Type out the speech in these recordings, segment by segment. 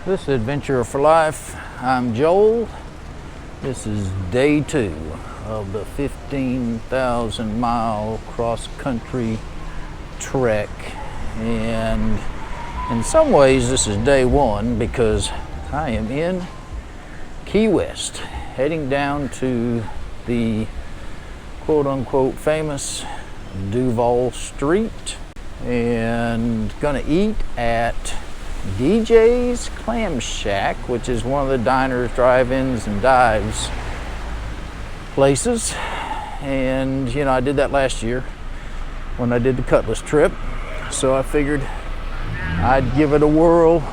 This is Adventure for Life. I'm Joel. This is day 2 of the 15,000 mile cross-country trek, and in some ways this is day 1 because I am in Key West, heading down to the quote-unquote famous Duval Street, and gonna eat at DJS Clam Shack, which is one of the diners, drive-ins, and dives places. And you know, I did that last year when I did the Cutlass trip, so I figured I'd give it a whirl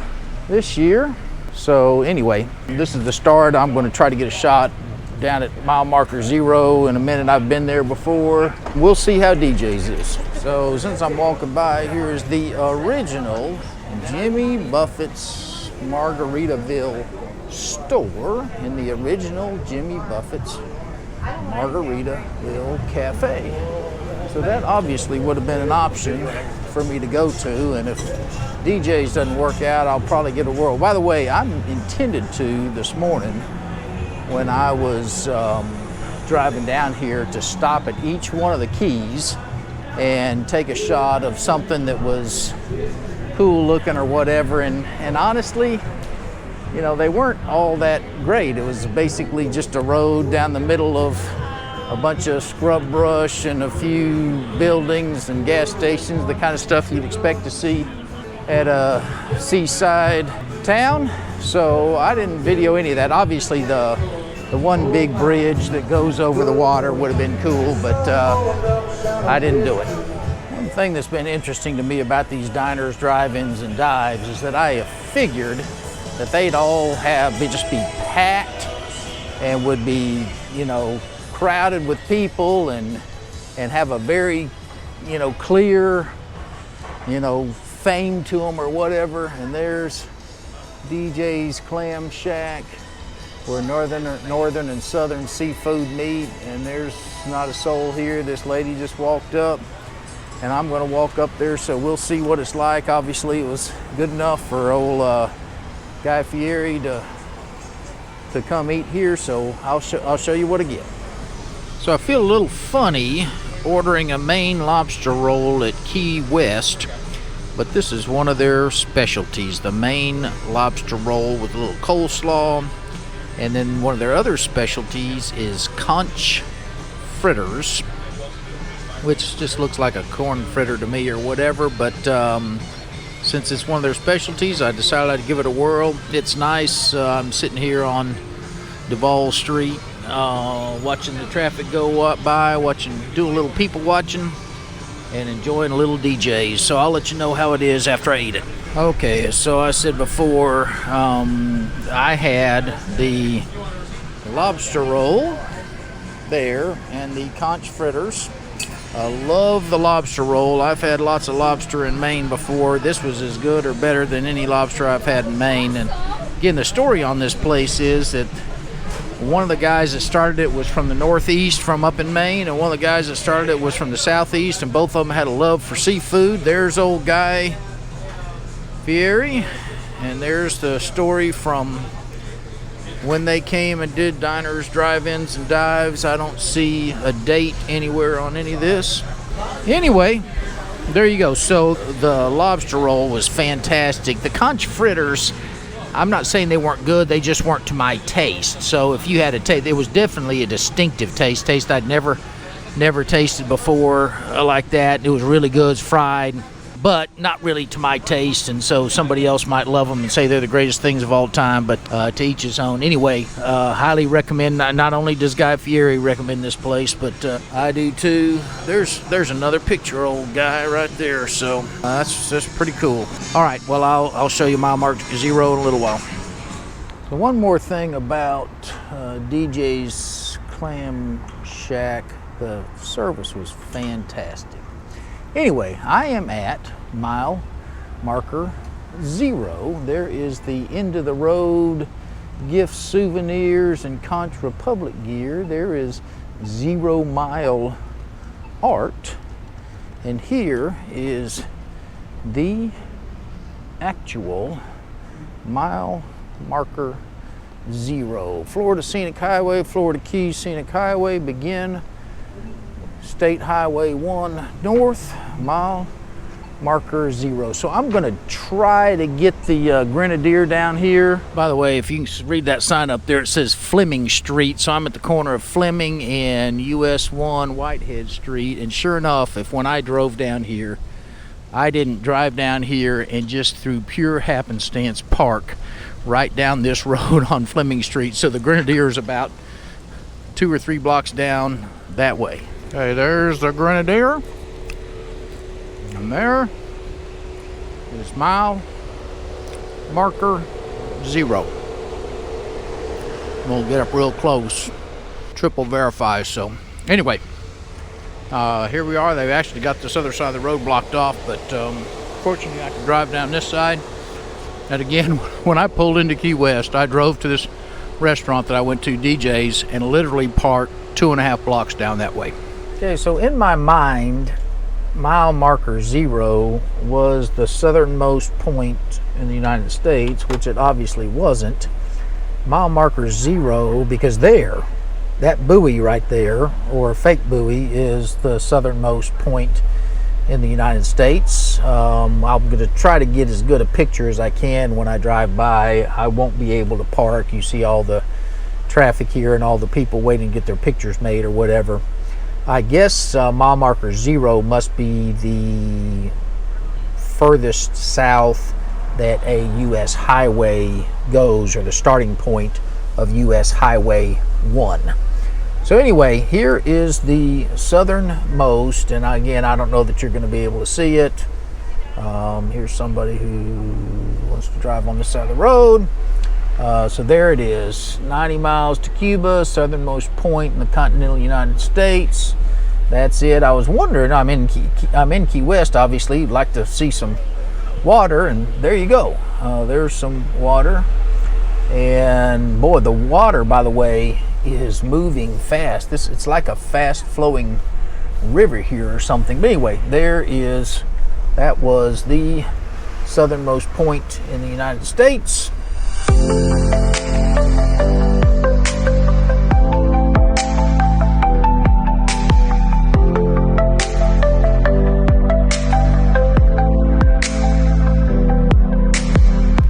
this year. So anyway, this is the start. I'm going to try to get a shot down at mile marker 0 in a minute. I've been there before. We'll see how DJ's is. So since I'm walking by, here's the original Jimmy Buffett's Margaritaville store in the original Jimmy Buffett's Margaritaville Cafe. So that obviously would have been an option for me to go to, and if DJ's doesn't work out, I'll probably get a whirl. By the way, I intended to this morning when I was driving down here to stop at each one of the keys and take a shot of something that was cool looking or whatever, and honestly, you know, they weren't all that great. It was basically just a road down the middle of a bunch of scrub brush and a few buildings and gas stations, the kind of stuff you'd expect to see at a seaside town. So I didn't video any of that. Obviously the one big bridge that goes over the water would have been cool, but I didn't do it. One thing that's been interesting to me about these diners, drive-ins, and dives is that I have figured that they'd all just be packed and would be, you know, crowded with people and have a very, you know, clear, you know, fame to them or whatever. And there's DJS Clam Shack, where northern and southern seafood meet, and there's not a soul here. This lady just walked up, and I'm going to walk up there, so we'll see what it's like. Obviously, it was good enough for old Guy Fieri to come eat here, so I'll show you what I get. So I feel a little funny ordering a Maine lobster roll at Key West, but this is one of their specialties, the Maine lobster roll with a little coleslaw. And then one of their other specialties is conch fritters, which just looks like a corn fritter to me or whatever, but since it's one of their specialties, I decided I'd give it a whirl. It's nice. I'm sitting here on Duval Street, watching the traffic go by, do a little people watching, and enjoying a little DJs. So I'll let you know how it is after I eat it. Okay, so I said before, I had the lobster roll there and the conch fritters. I love the lobster roll. I've had lots of lobster in Maine before. This was as good or better than any lobster I've had in Maine. And again, the story on this place is that one of the guys that started it was from the Northeast, from up in Maine, and one of the guys that started it was from the Southeast, and both of them had a love for seafood. There's old Guy Fieri, and there's the story from when they came and did diners, drive-ins, and dives. I don't see a date anywhere on any of this. Anyway, there you go. So the lobster roll was fantastic. The conch fritters, I'm not saying they weren't good, they just weren't to my taste. So if you had a taste, it was definitely a distinctive taste I'd never tasted before like that. It was really good. It's fried, but not really to my taste, and so somebody else might love them and say they're the greatest things of all time, but to each his own. Anyway, highly recommend. Not only does Guy Fieri recommend this place, but I do too. There's another picture, old Guy, right there, so that's pretty cool. All right, well, I'll show you mile mark 0 in a little while. So one more thing about DJS Clam Shack, the service was fantastic. Anyway, I am at mile marker 0. There is the end of the road gift souvenirs and Conch Republic gear. There is 0 mile art. And here is the actual mile marker 0. Florida Scenic Highway, Florida Keys Scenic Highway, begin State Highway 1 north, mile marker 0. So I'm gonna try to get the Grenadier down here. By the way, if you can read that sign up there, it says Fleming Street. So I'm at the corner of Fleming and US 1 Whitehead Street. And sure enough, if when I drove down here, I didn't drive down here and just through pure happenstance park right down this road on Fleming Street. So the Grenadier is about 2 or 3 blocks down that way. Okay, there's the Grenadier. And there is mile marker 0. We'll get up real close, triple verify. So anyway, here we are. They've actually got this other side of the road blocked off, but fortunately I can drive down this side. And again, when I pulled into Key West, I drove to this restaurant that I went to, DJ's, and literally parked 2.5 blocks down that way. Okay, so in my mind, mile marker 0 was the southernmost point in the United States, which it obviously wasn't. Mile marker 0, because there, that buoy right there, or fake buoy, is the southernmost point in the United States. I'm going to try to get as good a picture as I can when I drive by. I won't be able to park. You see all the traffic here and all the people waiting to get their pictures made or whatever. I guess mile marker 0 must be the furthest south that a U.S. highway goes, or the starting point of U.S. Highway 1. So anyway, here is the southernmost, and again, I don't know that you're going to be able to see it. Here's somebody who wants to drive on this side of the road. So there it is, 90 miles to Cuba, southernmost point in the continental United States. That's it. I was wondering, I'm in Key West, obviously. You'd like to see some water, and there you go. There's some water. And boy, the water, by the way, is moving fast. It's like a fast flowing river here or something. But anyway, that was the southernmost point in the United States.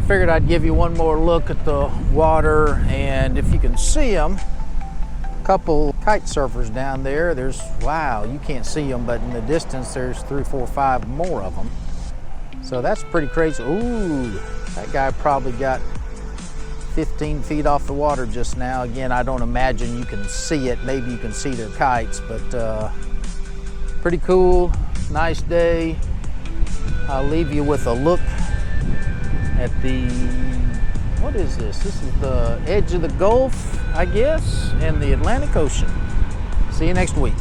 Figured I'd give you one more look at the water, and if you can see them, a couple kite surfers down there. Wow, you can't see them, but in the distance there's 3, 4, 5 more of them. So that's pretty crazy. Ooh, that guy probably got 15 feet off the water just now. Again, I don't imagine you can see it. Maybe you can see their kites, but pretty cool, nice day. I'll leave you with a look at what is this? This is the edge of the Gulf, I guess, and the Atlantic Ocean. See you next week.